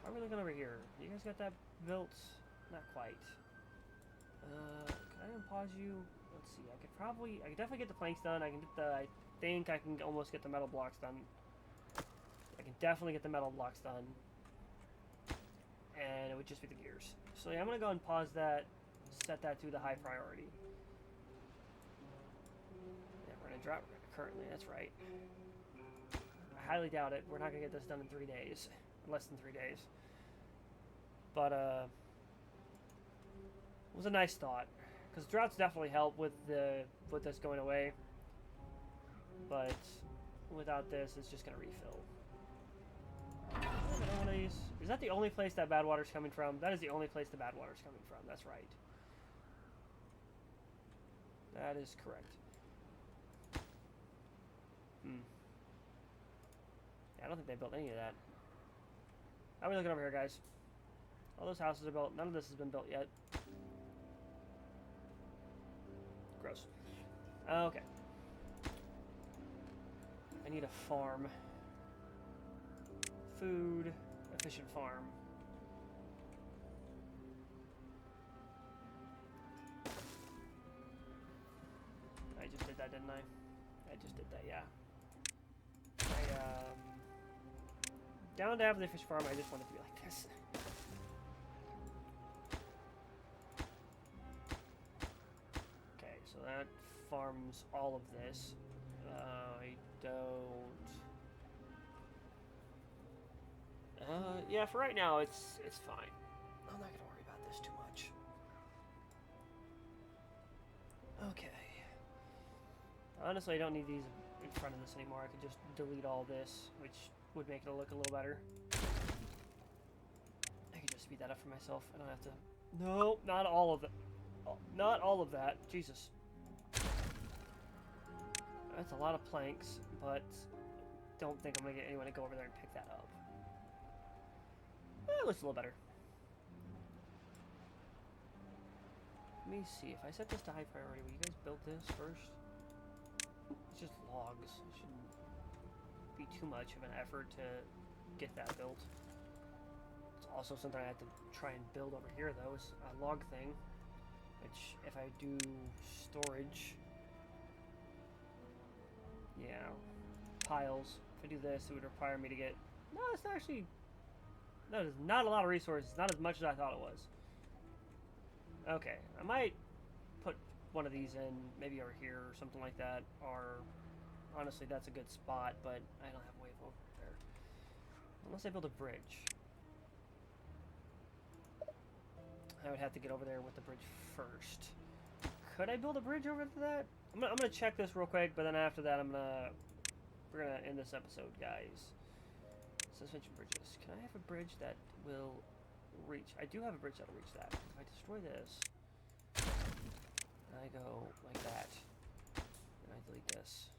How are we looking over here? You guys got that built? Not quite. Can I unpause you? Let's see, I could definitely get the planks done. I think I can almost get the metal blocks done. I can definitely get the metal blocks done. And it would just be the gears. So yeah, I'm gonna go and pause that, set that to the high priority. Yeah, we're gonna drop currently, that's right. I highly doubt it. We're not gonna get this done in 3 days. Less than 3 days. But it was a nice thought. Because droughts definitely help with this going away. But without this, it's just gonna refill. Another one of these. Is that the only place that bad water's coming from? That is the only place the bad water's coming from. That's right. That is correct. Yeah, I don't think they built any of that. How are we looking over here, guys? All those houses are built. None of this has been built yet. Gross. Okay. I need a farm. Food. Efficient farm. I just did that, didn't I? I just did that, yeah. Down to have the fish farm, I just want it to be like this. Okay, so that farms all of this. I don't... yeah, for right now, it's fine. I'm not gonna worry about this too much. Okay. Honestly, I don't need these in front of this anymore. I could just delete all this, which would make it look a little better. I could just speed that up for myself. I don't have to... No, not all of it. Not all of that. Jesus. That's a lot of planks, but don't think I'm going to get anyone to go over there and pick that up. It looks a little better. Let me see. If I set this to high priority, will you guys build this first? It's just logs. It shouldn't be too much of an effort to get that built. It's also something I have to try and build over here, though, is a log thing. Which, if I do storage... Yeah. Piles. If I do this, it would require me to get... No, it's actually... That is not a lot of resources. Not as much as I thought it was. Okay, I might put one of these in, maybe over here or something like that. Or, honestly, that's a good spot, but I don't have a way over there. Unless I build a bridge. I would have to get over there with the bridge first. Could I build a bridge over to that? I'm gonna check this real quick, but then after that, we're gonna end this episode, guys. Suspension bridges. Can I have a bridge that will reach? I do have a bridge that'll reach that. If I destroy this, and I go like that, and I delete this,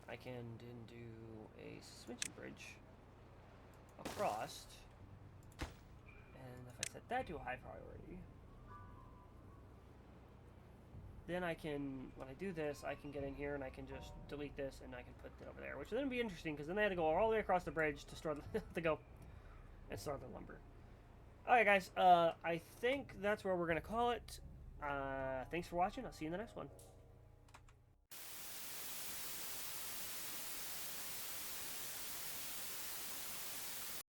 I can then do a suspension bridge across. And if I set that to a high priority, then I can, when I do this, I can get in here and I can just delete this and I can put it over there, which would then be interesting because then they had to go all the way across the bridge to store the, to go and store the lumber. Alright guys, I think that's where we're going to call it. Thanks for watching. I'll see you in the next one.